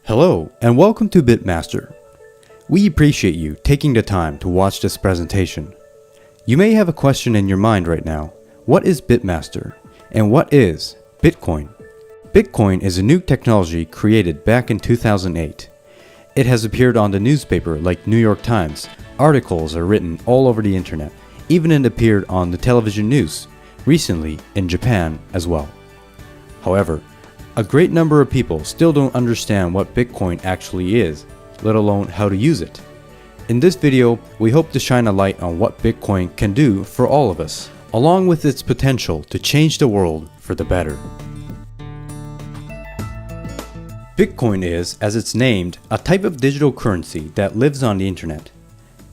Hello and welcome to Bitmaster. We appreciate you taking the time to watch this presentation. You may have a question in your mind right now. What is Bitmaster? And what is Bitcoin? Bitcoin is a new technology created back in 2008. It has appeared on the newspaper like New York Times. Articles are written all over the internet. Even it appeared on the television news, recently in Japan as well. However, a great number of people still don't understand what Bitcoin actually is, let alone how to use it. In this video, we hope to shine a light on what Bitcoin can do for all of us, along with its potential to change the world for the better. Bitcoin is, as it's named, a type of digital currency that lives on the internet.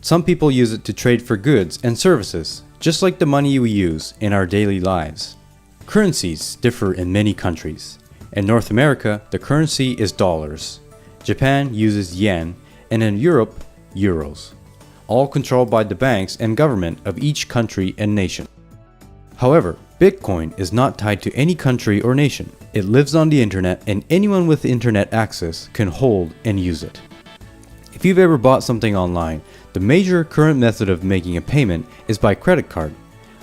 Some people use it to trade for goods and services, just like the money we use in our daily lives. Currencies differ in many countries. In North America, the currency is dollars. Japan uses yen, and in Europe, euros, all controlled by the banks and government of each country and nation. However, Bitcoin is not tied to any country or nation. It lives on the internet and anyone with internet access can hold and use it. If you've ever bought something online, the major current method of making a payment is by credit card.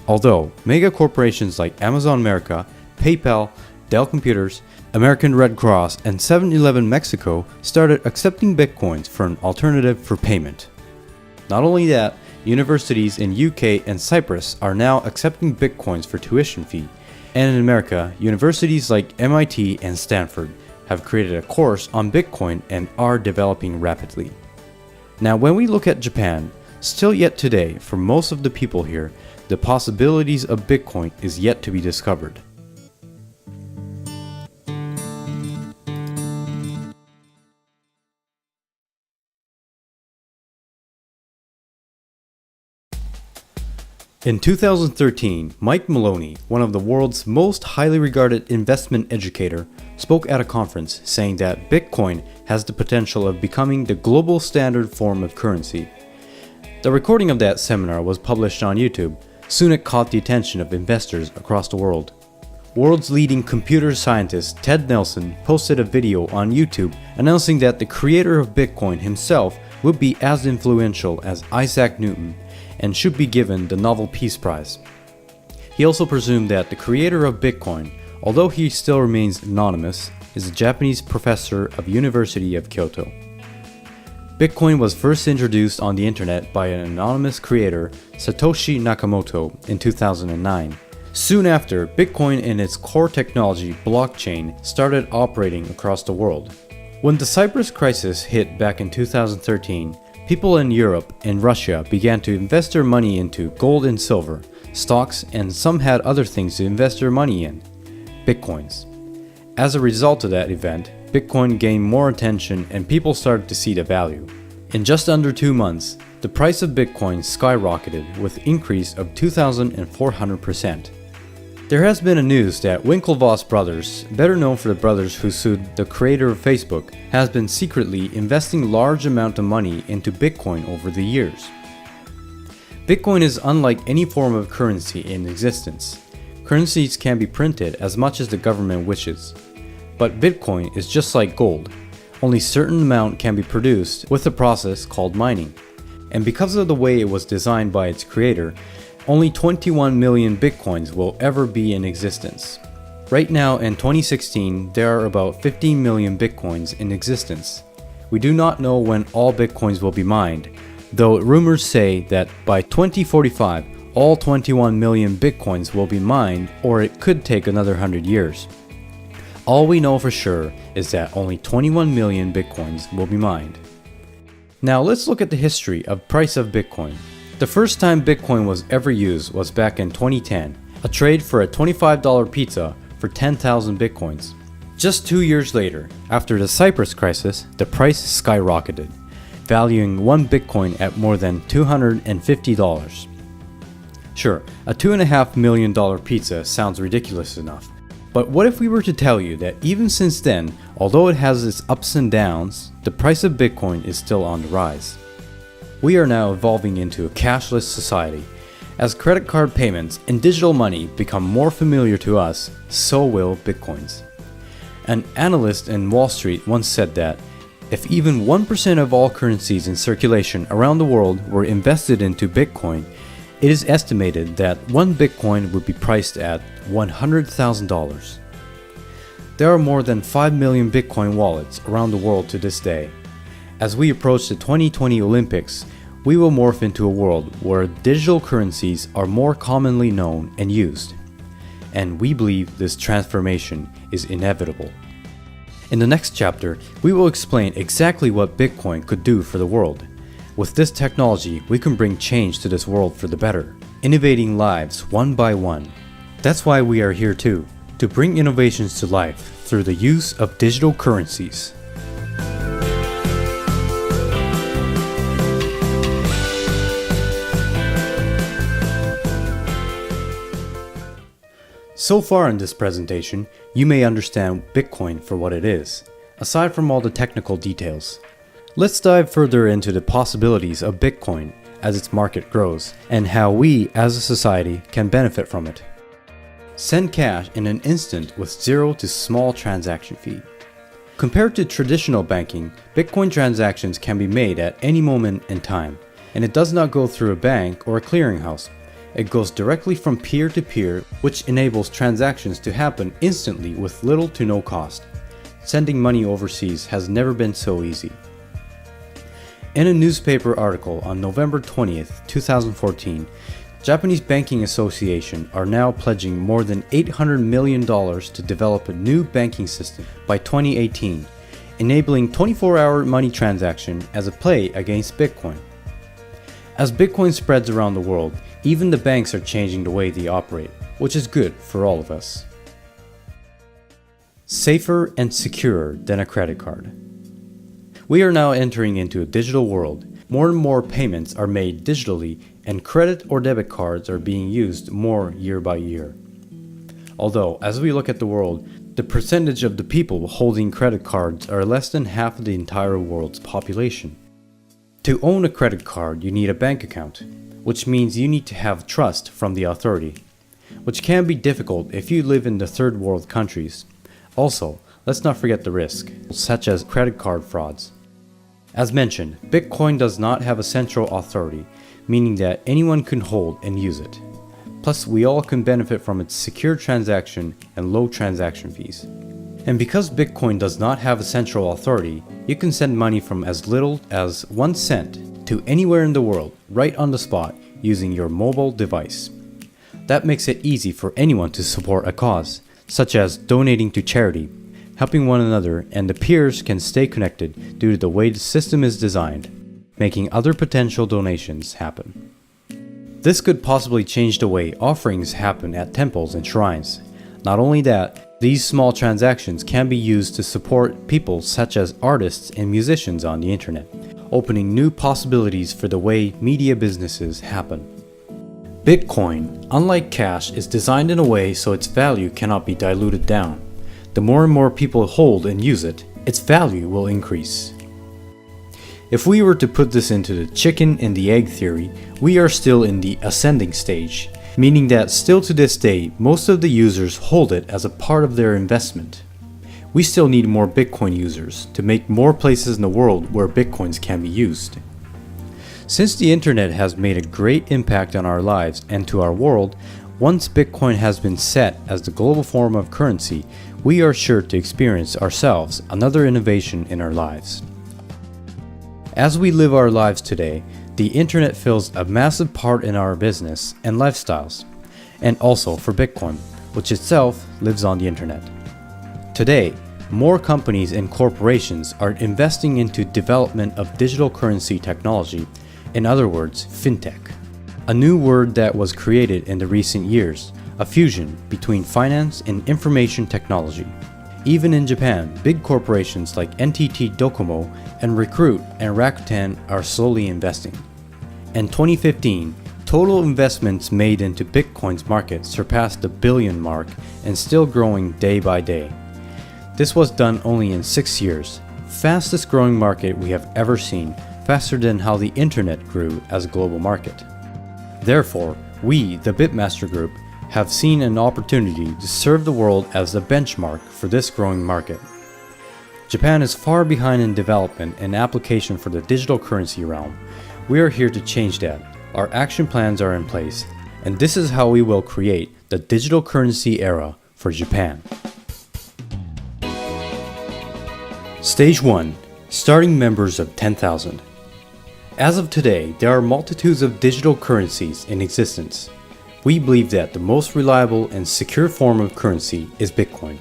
Although mega corporations like Amazon America, PayPal, Dell Computers, American Red Cross, and 7-Eleven Mexico started accepting Bitcoins for an alternative for payment. Not only that, universities in UK and Cyprus are now accepting Bitcoins for tuition fee, and in America, universities like MIT and Stanford have created a course on Bitcoin and are developing rapidly. Now when we look at Japan, still yet today for most of the people here, the possibilities of Bitcoin is yet to be discovered. In 2013, Mike Maloney, one of the world's most highly regarded investment educator, spoke at a conference saying that Bitcoin has the potential of becoming the global standard form of currency. The recording of that seminar was published on YouTube. Soon it caught the attention of investors across the world. World's leading computer scientist Ted Nelson posted a video on YouTube announcing that the creator of Bitcoin himself would be as influential as Isaac Newton and should be given the Nobel Peace Prize. He also presumed that the creator of Bitcoin, although he still remains anonymous, is a Japanese professor of University of Kyoto. Bitcoin was first introduced on the internet by an anonymous creator, Satoshi Nakamoto, in 2009. Soon after, Bitcoin and its core technology, blockchain, started operating across the world. When the Cyprus crisis hit back in 2013, people in Europe and Russia began to invest their money into gold and silver, stocks, and some had other things to invest their money in, Bitcoins. As a result of that event, Bitcoin gained more attention and people started to see the value. In just under 2 months, the price of Bitcoin skyrocketed with an increase of 2,400%. There has been a news that Winklevoss brothers, better known for the brothers who sued the creator of Facebook, has been secretly investing large amount of money into Bitcoin over the years. Bitcoin is unlike any form of currency in existence. Currencies can be printed as much as the government wishes. But Bitcoin is just like gold. Only a certain amount can be produced with a process called mining. And because of the way it was designed by its creator, only 21 million Bitcoins will ever be in existence. Right now in 2016, there are about 15 million Bitcoins in existence. We do not know when all Bitcoins will be mined, though rumors say that by 2045, all 21 million Bitcoins will be mined, or it could take another 100 years. All we know for sure is that only 21 million Bitcoins will be mined. Now let's look at the history of price of Bitcoin. The first time Bitcoin was ever used was back in 2010, a trade for a $25 pizza for 10,000 Bitcoins. Just 2 years later, after the Cyprus crisis, the price skyrocketed, valuing one Bitcoin at more than $250. Sure, a $2.5 million pizza sounds ridiculous enough, but what if we were to tell you that even since then, although it has its ups and downs, the price of Bitcoin is still on the rise? We are now evolving into a cashless society. As credit card payments and digital money become more familiar to us, so will Bitcoins. An analyst in Wall Street once said that If even 1% of all currencies in circulation around the world were invested into Bitcoin, it is estimated that one Bitcoin would be priced at $100,000. There are more than 5 million Bitcoin wallets around the world to this day. As we approach the 2020 Olympics, we will morph into a world where digital currencies are more commonly known and used. And we believe this transformation is inevitable. In the next chapter, we will explain exactly what Bitcoin could do for the world. With this technology, we can bring change to this world for the better, innovating lives one by one. That's why we are here too, to bring innovations to life through the use of digital currencies. So far in this presentation, you may understand Bitcoin for what it is, aside from all the technical details. Let's dive further into the possibilities of Bitcoin as its market grows, and how we as a society can benefit from it. Send cash in an instant with zero to small transaction fee. Compared to traditional banking, Bitcoin transactions can be made at any moment in time, and it does not go through a bank or a clearinghouse. It goes directly from peer to peer, which enables transactions to happen instantly with little to no cost. Sending money overseas has never been so easy. In a newspaper article on November 20th, 2014, Japanese Banking Association are now pledging more than $800 million to develop a new banking system by 2018, enabling 24-hour money transaction as a play against Bitcoin. As Bitcoin spreads around the world, even the banks are changing the way they operate, which is good for all of us. Safer and securer than a credit card. We are now entering into a digital world. More and more payments are made digitally, and credit or debit cards are being used more year by year. Although, as we look at the world, the percentage of the people holding credit cards are less than half of the entire world's population. To own a credit card, you need a bank account, which means you need to have trust from the authority, which can be difficult if you live in the third world countries. Also, let's not forget the risk, such as credit card frauds. As mentioned, Bitcoin does not have a central authority, meaning that anyone can hold and use it. Plus, we all can benefit from its secure transaction and low transaction fees. And because Bitcoin does not have a central authority, you can send money from as little as 1 cent to anywhere in the world right on the spot using your mobile device. That makes it easy for anyone to support a cause, such as donating to charity, helping one another, and the peers can stay connected due to the way the system is designed, making other potential donations happen. This could possibly change the way offerings happen at temples and shrines. Not only that, these small transactions can be used to support people such as artists and musicians on the internet, opening new possibilities for the way media businesses happen. Bitcoin, unlike cash, is designed in a way so its value cannot be diluted down. The more and more people hold and use it, its value will increase. If we were to put this into the chicken and the egg theory, we are still in the ascending stage, meaning that still to this day, most of the users hold it as a part of their investment. We still need more Bitcoin users to make more places in the world where Bitcoins can be used. Since the internet has made a great impact on our lives and to our world, once Bitcoin has been set as the global form of currency, we are sure to experience ourselves another innovation in our lives. As we live our lives today, the internet fills a massive part in our business and lifestyles, and also for Bitcoin, which itself lives on the internet. Today, more companies and corporations are investing into development of digital currency technology, in other words, fintech, a new word that was created in the recent years, a fusion between finance and information technology. Even in Japan, big corporations like NTT Docomo and Recruit and Rakuten are slowly investing. In 2015, total investments made into Bitcoin's market surpassed the billion mark and still growing day by day. This was done only in 6 years, fastest growing market we have ever seen, faster than how the internet grew as a global market. Therefore, we, the Bitmaster Group, have seen an opportunity to serve the world as the benchmark for this growing market. Japan is far behind in development and application for the digital currency realm. We are here to change that. Our action plans are in place, and this is how we will create the digital currency era for Japan. Stage 1. Starting members of 10,000. As of today, there are multitudes of digital currencies in existence. We believe that the most reliable and secure form of currency is Bitcoin.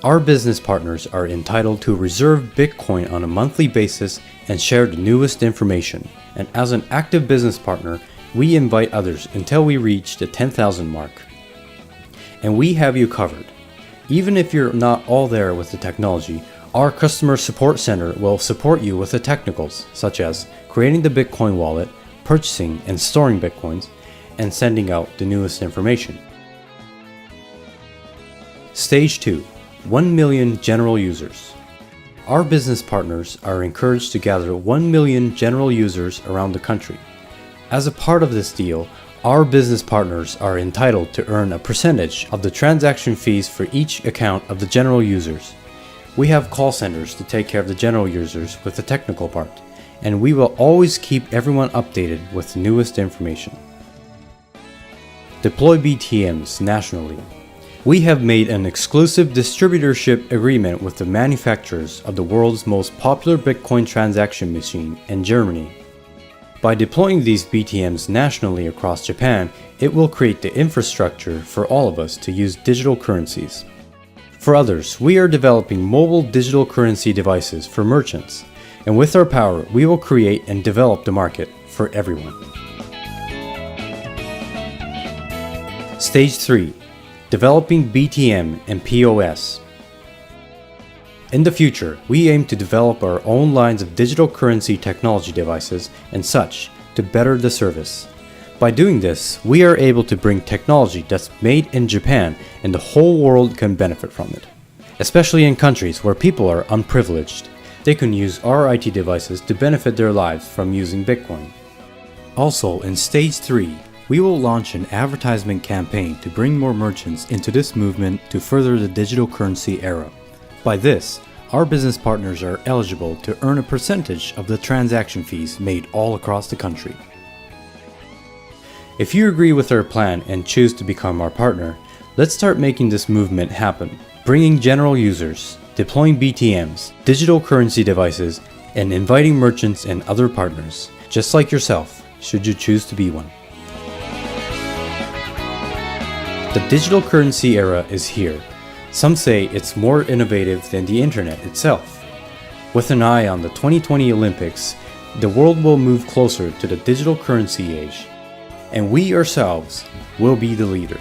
Our business partners are entitled to reserve Bitcoin on a monthly basis and share the newest information. And as an active business partner, we invite others until we reach the 10,000 mark. And we have you covered. Even if you're not all there with the technology, our customer support center will support you with the technicals, such as creating the Bitcoin wallet, purchasing and storing Bitcoins, and sending out the newest information. Stage 2. 1 million general users. Our business partners are encouraged to gather 1 million general users around the country. As a part of this deal, our business partners are entitled to earn a percentage of the transaction fees for each account of the general users. We have call centers to take care of the general users with the technical part, and we will always keep everyone updated with the newest information. Deploy BTMs nationally. We have made an exclusive distributorship agreement with the manufacturers of the world's most popular Bitcoin transaction machine in Germany. By deploying these BTMs nationally across Japan, it will create the infrastructure for all of us to use digital currencies. For others, we are developing mobile digital currency devices for merchants, and with our power, we will create and develop the market for everyone. Stage 3. Developing BTM and POS. In the future, we aim to develop our own lines of digital currency technology devices and such to better the service. By doing this, we are able to bring technology that's made in Japan and the whole world can benefit from it. Especially in countries where people are unprivileged, they can use our IT devices to benefit their lives from using Bitcoin. Also, in Stage 3, we will launch an advertisement campaign to bring more merchants into this movement to further the digital currency era. By this, our business partners are eligible to earn a percentage of the transaction fees made all across the country. If you agree with our plan and choose to become our partner, let's start making this movement happen, bringing general users, deploying BTMs, digital currency devices, and inviting merchants and other partners, just like yourself, should you choose to be one. The digital currency era is here. Some say it's more innovative than the internet itself. With an eye on the 2020 Olympics, the world will move closer to the digital currency age, and we ourselves will be the leader.